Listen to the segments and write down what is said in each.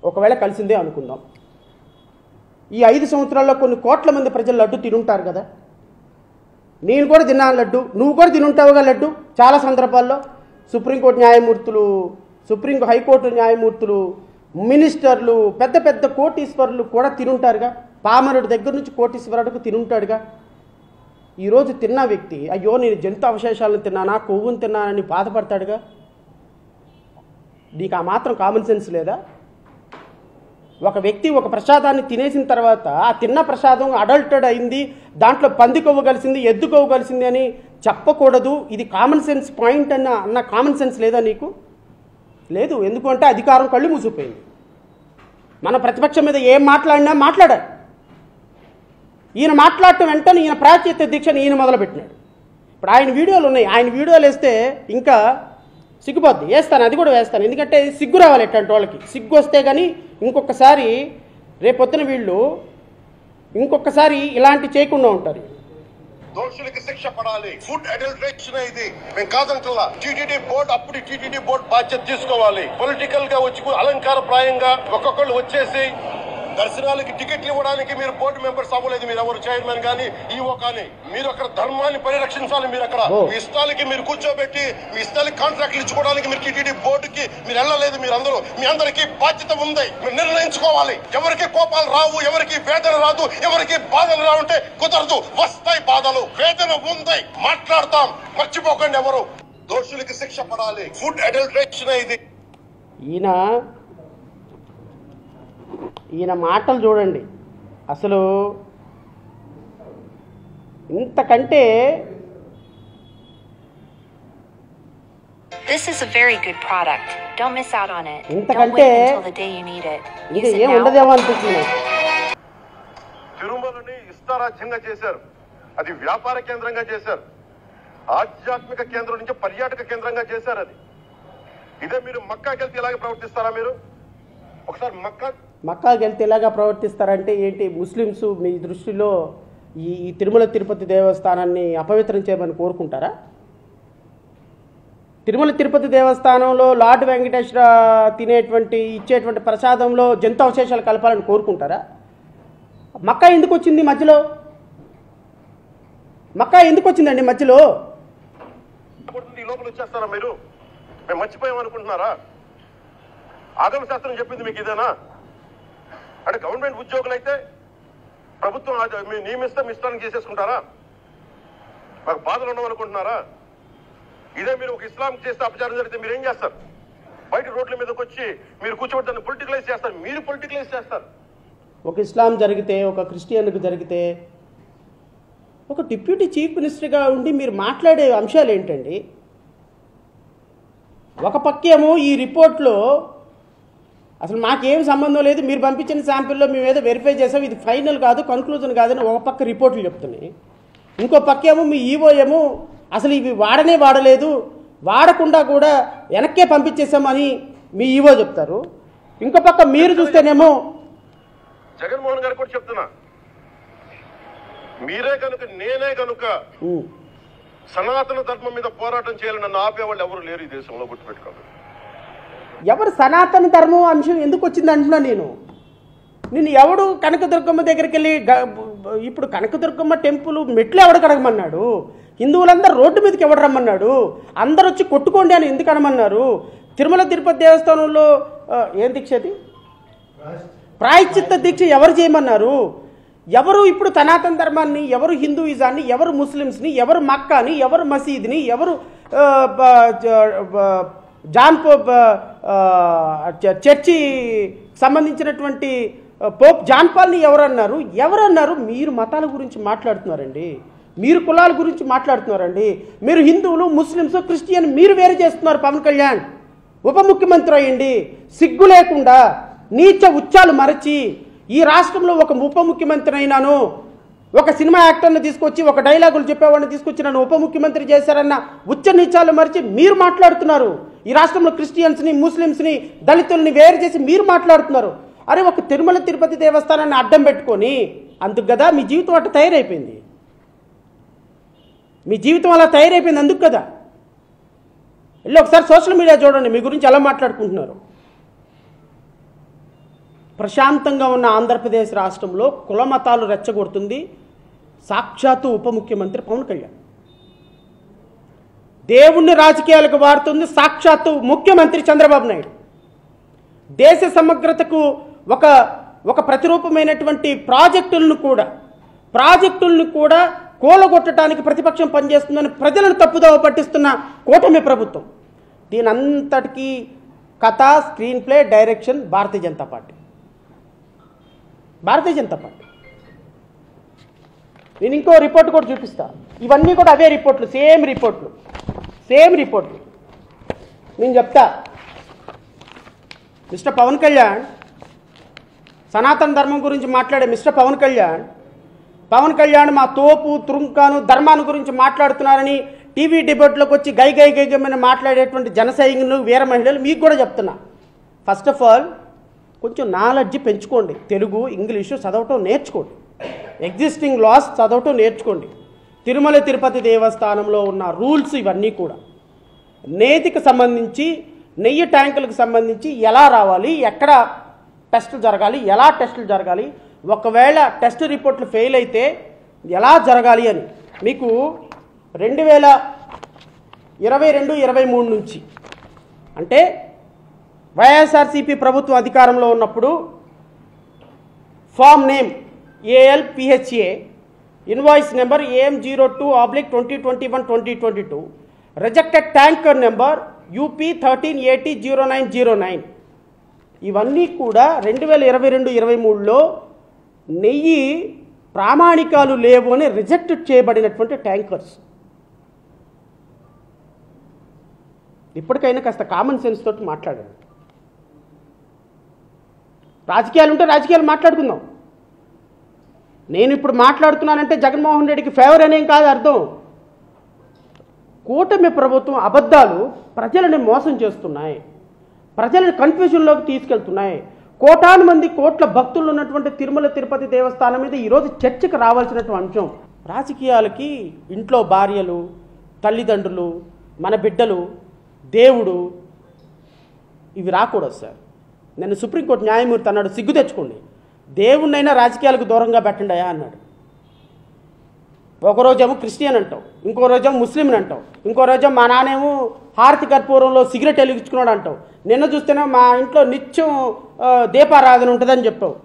ఒకవేళ కలిసిందే అనుకుందాం. ఈ 5 సంవత్సరాల్లో కొన్ని కోట్ల మంది ప్రజలు లడ్డు తినుంటారు కదా. నేను కూడా తిన్నాను లడ్డు, నువ్వు కూడా తినుంటావుగా లడ్డు. చాలా సందర్భాల్లో సుప్రీంకోర్టు న్యాయమూర్తులు, హైకోర్టు న్యాయమూర్తులు, మినిస్టర్లు, పెద్ద పెద్ద కోటీశ్వరులు కూడా తినుంటారుగా. పామరుడి దగ్గర నుంచి కోటీశ్వరుడికి తినుంటాడుగా. ఈరోజు తిన్న వ్యక్తి అయ్యో నేను జంతు అవశేషాలను తిన్నానా, కొవ్వును తిన్నానని బాధపడతాడుగా. నీకు ఆ మాత్రం కామన్ సెన్స్ లేదా? ఒక వ్యక్తి ఒక ప్రసాదాన్ని తినేసిన తర్వాత ఆ తిన్న ప్రసాదం అడల్టెడ్ అయింది, దాంట్లో పంది కొవ్వు కలిసింది, ఎద్దు కొవ్వు కలిసింది అని చెప్పకూడదు. ఇది కామన్ సెన్స్ పాయింట్ అన్న కామన్ సెన్స్ లేదా నీకు? లేదు. ఎందుకంటే అధికారం కళ్ళు మూసిపోయింది. మన ప్రతిపక్షం మీద ఏం మాట్లాడినా మాట్లాడారు. ఈయన మాట్లాడటం వెంటనే ఈయన ప్రాయశ్చిత్త దీక్షను ఈయన మొదలుపెట్టినాడు. ఇప్పుడు ఆయన వీడియోలు ఉన్నాయి. ఆయన వీడియోలు వేస్తే ఇంకా సిగ్గుపోద్ది. వేస్తాను, అది కూడా వేస్తాను. ఎందుకంటే సిగ్గు రావాలి ఎట్లాంటి వాళ్ళకి. సిగ్గు వస్తే కానీ ఇంకొకసారి రేపొద్దున వీళ్ళు ఇంకొకసారి ఇలాంటి చేయకుండా ఉంటారు. దోషులకి శిక్ష పడాలి. ఫుడ్ అడల్టరేషన్ ఇది మేము కాదంటలా. టీటీడీ బోర్డు అప్పుడు టీటీడీ బోర్డు బాధ్యత తీసుకోవాలి. పొలిటికల్ గా వచ్చి అలంకార ప్రాయంగా ఒక్కొక్కళ్ళు వచ్చేసి దర్శనాలకి టికెట్లు ఇవ్వడానికి మీరు బోర్డు మెంబర్స్ అవ్వలేదు. మీరు ఎవరు చైర్మన్ కానీ ఈవో కానీ మీరు అక్కడ ధర్మాన్ని పరిరక్షించాలి. మీరు అక్కడ మీ ఇష్టాలకి మీరు కూర్చోబెట్టి మీ ఇష్టాలకి కాంట్రాక్ట్లు ఇచ్చుకోవడానికి మీరు టీటీడీ బోర్డుకి మీరు వెళ్ళలేదు. మీరు అందరూ మీ అందరికీ బాధ్యత ఉంది. మీరు నిర్ణయించుకోవాలి. ఎవరికి కోపాలు రావు, ఎవరికి వేదన రాదు, ఎవరికి బాధలు రావుంటే కుదరదు. వస్తాయి బాధలు, వేదన ఉంది, మాట్లాడతాం. మర్చిపోకండి, ఎవరు దోషులకి శిక్ష పడాలి. ఫుడ్ అడల్టరేషన్ ఇది. ఈయన మాటలు చూడండి. అసలు ఇంతకంటే This is a very good product. Don't miss out on it. Don't wait until the day you need it. Use it now. తిరుమలని ఇష్టారాజ్యంగా చేశారు. అది వ్యాపార కేంద్రంగా చేశారు. ఆధ్యాత్మిక కేంద్రం నుంచి పర్యాటక కేంద్రంగా చేశారు. అది ఇదే మీరు మక్కాకి వెళ్తే ఇలాగే ప్రవర్తిస్తారా? మీరు ఒకసారి మక్కాకి వెళ్తే ఇలాగా ప్రవర్తిస్తారంటే ఏంటి? ముస్లిమ్స్ మీ దృష్టిలో ఈ తిరుమల తిరుపతి దేవస్థానాన్ని అపవిత్రం చేయమని కోరుకుంటారా? తిరుమల తిరుపతి దేవస్థానంలో లార్డ్ వెంకటేశ్వర ఇచ్చేటువంటి ప్రసాదంలో జంతు అవశేషాలు కలపాలని కోరుకుంటారా? మక్కా ఎందుకు వచ్చింది మధ్యలో? మక్కా ఎందుకు వచ్చిందండి మధ్యలో? ఈ లోపల వచ్చేస్తారా మీరు? మేము మర్చిపోయామనుకుంటున్నారా? ఆగమ శాస్త్రం చెప్పింది మీకు ఇదేనా? అంటే గవర్నమెంట్ ఉద్యోగులైతే ప్రభుత్వం నియమిస్తే ఇష్టాన్ని చేసేసుకుంటారా? మాకు బాధలు ఉండవనుకుంటున్నారా? ఇదే మీరు ఒక ఇస్లాం చేస్తే అపచారం జరిగితే మీరు ఏం చేస్తారు? బయట రోడ్ల మీదకి వచ్చి మీరు కూర్చోబెట్టి దాన్ని పొలిటికలైజ్ చేస్తారు. మీరు పొలిటికలైజ్ చేస్తారు. ఒక ఇస్లాం జరిగితే, ఒక క్రిస్టియన్కి జరిగితే, ఒక డిప్యూటీ చీఫ్ మినిస్టర్గా ఉండి మీరు మాట్లాడే అంశాలు ఏంటండి? ఒక పక్కేమో ఈ రిపోర్ట్లో అసలు మాకేం సంబంధం లేదు, మీరు పంపించిన శాంపిల్లో మేము ఏదో వెరిఫై చేసాం, ఇది ఫైనల్ కాదు, కన్క్లూజన్ కాదని ఒక పక్క రిపోర్ట్లు చెప్తున్నాయి. ఇంకో పక్కేమో మీ ఈవో ఏమో అసలు ఇవి వాడలేదు, వాడకుండా కూడా వెనక్కే పంపించేసామని మీ ఈవో చెప్తారు. ఇంకో పక్క మీరు చూస్తేనేమో జగన్మోహన్ గారు కూడా చెప్తున్నా, మీరే కనుక నేనే కనుక సనాతన ధర్మం మీద పోరాటం చేయాలని నన్ను ఆపేవాళ్ళు ఎవరు లేరు ఈ దేశంలో. గుర్తుపెట్టుకోండి. ఎవరు సనాతన ధర్మం అంశం ఎందుకు వచ్చింది అంటున్నా నేను ఎవడు కనకదుర్గమ్మ దగ్గరికి వెళ్ళి ఇప్పుడు కనకదుర్గమ్మ టెంపుల్ మెట్లు ఎవడు కడగమన్నాడు? హిందువులందరూ రోడ్డు మీదకి ఎవడు రమ్మన్నాడు? అందరు వచ్చి కొట్టుకోండి అని ఎందుకు అనమన్నారు? తిరుమల తిరుపతి దేవస్థానంలో ఏం దీక్ష అది? ప్రాయశ్చిత్త దీక్ష ఎవరు చేయమన్నారు? ఎవరు ఇప్పుడు సనాతన ధర్మాన్ని, ఎవరు హిందూయిజాన్ని, ఎవరు ముస్లిమ్స్ని, ఎవరు మక్కాని, ఎవరు మసీద్ని, ఎవరు చర్చి సంబంధించినటువంటి పోప్ జాన్ పాల్ని ఎవరన్నారు? మీరు మతాల గురించి మాట్లాడుతున్నారండి, మీరు కులాల గురించి మాట్లాడుతున్నారండి. మీరు హిందువులు, ముస్లిమ్స్, క్రిస్టియన్ మీరు వేరు చేస్తున్నారు. పవన్ కళ్యాణ్ ఉప ముఖ్యమంత్రి అయ్యండి సిగ్గు లేకుండా నీచ ఉచ్చాలు మరచి ఈ రాష్ట్రంలో ఒక ఉప ముఖ్యమంత్రి అయినాను, ఒక సినిమా యాక్టర్ని తీసుకొచ్చి ఒక డైలాగులు చెప్పేవాడిని తీసుకొచ్చి నన్ను ఉప ముఖ్యమంత్రి చేశారన్న ఉచ్చ నీచాలు మరిచి మీరు మాట్లాడుతున్నారు. ఈ రాష్ట్రంలో క్రిస్టియన్స్ని, ముస్లిమ్స్ని, దళితుల్ని వేరు చేసి మీరు మాట్లాడుతున్నారు. అరే ఒక తిరుమల తిరుపతి దేవస్థానాన్ని అడ్డం పెట్టుకొని అందుకు కదా మీ జీవితం అట్లా తయారైపోయింది. మీ జీవితం అలా తయారైపోయింది అందుకు కదా. వెళ్ళి ఒకసారి సోషల్ మీడియా చూడండి మీ గురించి ఎలా మాట్లాడుకుంటున్నారు. ప్రశాంతంగా ఉన్న ఆంధ్రప్రదేశ్ రాష్ట్రంలో కుల మతాలు రెచ్చగొడుతుంది సాక్షాత్తు ఉప ముఖ్యమంత్రి పవన్ కళ్యాణ్. దేవుణ్ణి రాజకీయాలకు వాడుతుంది సాక్షాత్తు ముఖ్యమంత్రి చంద్రబాబు నాయుడు. దేశ సమగ్రతకు ఒక ప్రతిరూపమైనటువంటి ప్రాజెక్టులను కూడా కూలగొట్టడానికి ప్రతిపక్షం పనిచేస్తుందని ప్రజలను తప్పుదోవ పట్టిస్తున్న కూటమి ప్రభుత్వం. దీని అంతటికీ కథ, screen play, direction Bharatiya Janata party. నేను ఇంకో రిపోర్ట్ కూడా చూపిస్తా. ఇవన్నీ కూడా అవే రిపోర్ట్లు, సేమ్ రిపోర్ట్లు. నేను చెప్తా. మిస్టర్ పవన్ కళ్యాణ్, సనాతన ధర్మం గురించి మాట్లాడే మిస్టర్ పవన్ కళ్యాణ్ మా తోపు తురుంకాను ధర్మాన్ని గురించి మాట్లాడుతున్నారని టీవీ డిబేట్లోకి వచ్చి గైగమని మాట్లాడేటువంటి జనసైనికులు, వీర మహిళలు మీకు కూడా చెప్తున్నా. ఫస్ట్ ఆఫ్ ఆల్ కొంచెం నాలెడ్జ్ పెంచుకోండి. తెలుగు, ఇంగ్లీషు చదవటం నేర్చుకోండి. ఎగ్జిస్టింగ్ లాస్ చదవటం నేర్చుకోండి. తిరుమల తిరుపతి దేవస్థానంలో ఉన్న రూల్స్ ఇవన్నీ కూడా నేతికి సంబంధించి, నెయ్యి ట్యాంకులకు సంబంధించి ఎలా రావాలి, ఎక్కడ టెస్టులు జరగాలి, ఎలా టెస్టులు జరగాలి, ఒకవేళ టెస్ట్ రిపోర్ట్లు ఫెయిల్ అయితే ఎలా జరగాలి అని మీకు 2022-23 నుంచి, అంటే వైఎస్ఆర్సీపీ ప్రభుత్వం అధికారంలో ఉన్నప్పుడు firm name ALPHA, invoice number AM02/2021-2022, rejected tanker number UP13800909. ఇవన్నీ కూడా 2022-23లో నెయ్యి ప్రామాణికాలు లేవు అని రిజెక్ట్ చేయబడినటువంటి ట్యాంకర్స్. ఇప్పటికైనా కాస్త కామన్ సెన్స్ తోటి మాట్లాడండి. రాజకీయాలు ఉంటే రాజకీయాలు మాట్లాడుకుందాం. నేను ఇప్పుడు మాట్లాడుతున్నానంటే జగన్మోహన్ రెడ్డికి ఫేవర్ అనేం కాదు అర్థం. కూటమి ప్రభుత్వం అబద్ధాలు ప్రజలని మోసం చేస్తున్నాయి, ప్రజలను కన్ఫ్యూజన్లోకి తీసుకెళ్తున్నాయి. కోటాను మంది కోట్ల భక్తులు ఉన్నటువంటి తిరుమల తిరుపతి దేవస్థానం మీద ఈరోజు చర్చకు రావాల్సినటువంటి అంశం. రాజకీయాలకి ఇంట్లో భార్యలు, తల్లిదండ్రులు, మన బిడ్డలు, దేవుడు ఇవి రాకూడదు సార్. నేను సుప్రీంకోర్టు న్యాయమూర్తి అన్నాడు, సిగ్గు తెచ్చుకోండి, దేవుణ్ణైనా రాజకీయాలకు దూరంగా పెట్టండి అన్నాడు. ఒకరోజేమో క్రిస్టియన్ అంటావు, ఇంకో రోజేమో ముస్లింని అంటావు, ఇంకో రోజేమో మా నాన్నేమో హారతి కర్పూరంలో సిగరెట్ వెలిగించుకున్నాడు అంటావు. నిన్న చూస్తేనే మా ఇంట్లో నిత్యం దీపారాధన ఉంటుందని చెప్పావు.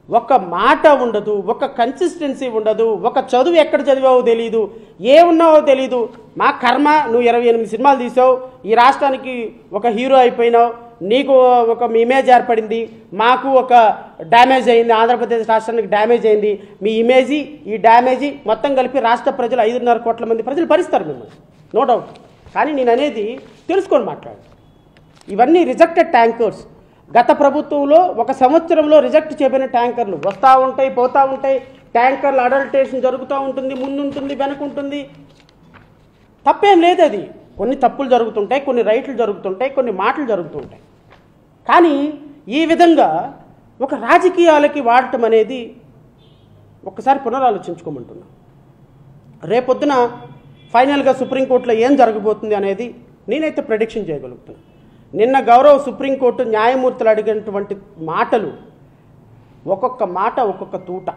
ఒక మాట ఉండదు, ఒక కన్సిస్టెన్సీ ఉండదు, ఒక చదువు ఎక్కడ చదివావో తెలీదు, ఏమున్నావో తెలీదు. మా కర్మ, నువ్వు 28 సినిమాలు తీసావు, ఈ రాష్ట్రానికి ఒక హీరో అయిపోయినావు, నీకు ఒక ఇమేజ్ ఏర్పడింది, మాకు ఒక డ్యామేజ్ అయింది, ఆంధ్రప్రదేశ్ రాష్ట్రానికి డ్యామేజ్ అయింది. మీ ఇమేజీ, ఈ డ్యామేజీ మొత్తం కలిపి రాష్ట్ర ప్రజలు 5.5 కోట్ల మంది ప్రజలు భరిస్తారు మిమ్మల్ని, నో డౌట్. కానీ నేను అనేది తెలుసుకొని మాట్లాడు. ఇవన్నీ రిజెక్టెడ్ ట్యాంకర్స్. గత ప్రభుత్వంలో 1 సంవత్సరంలో రిజెక్ట్ చేయబడిన ట్యాంకర్లు వస్తూ ఉంటాయి, పోతూ ఉంటాయి. ట్యాంకర్లు అడల్టేషన్ జరుగుతూ ఉంటుంది, ముందుంటుంది, వెనకుంటుంది. తప్పేం లేదు. అది కొన్ని తప్పులు జరుగుతుంటాయి, కొన్ని రైట్లు జరుగుతుంటాయి, కొన్ని మాటలు జరుగుతుంటాయి. కానీ ఈ విధంగా ఒక రాజకీయాలకి వాడటం అనేది ఒక్కసారి పునరాలోచించుకోమంటున్నా. రేపొద్దున ఫైనల్గా సుప్రీంకోర్టులో ఏం జరగబోతుంది అనేది నేనైతే ప్రెడిక్షన్ చేయగలుగుతున్నాను. నిన్న గౌరవ సుప్రీంకోర్టు న్యాయమూర్తులు అడిగినటువంటి మాటలు ఒక్కొక్క మాట ఒక్కొక్క తూట.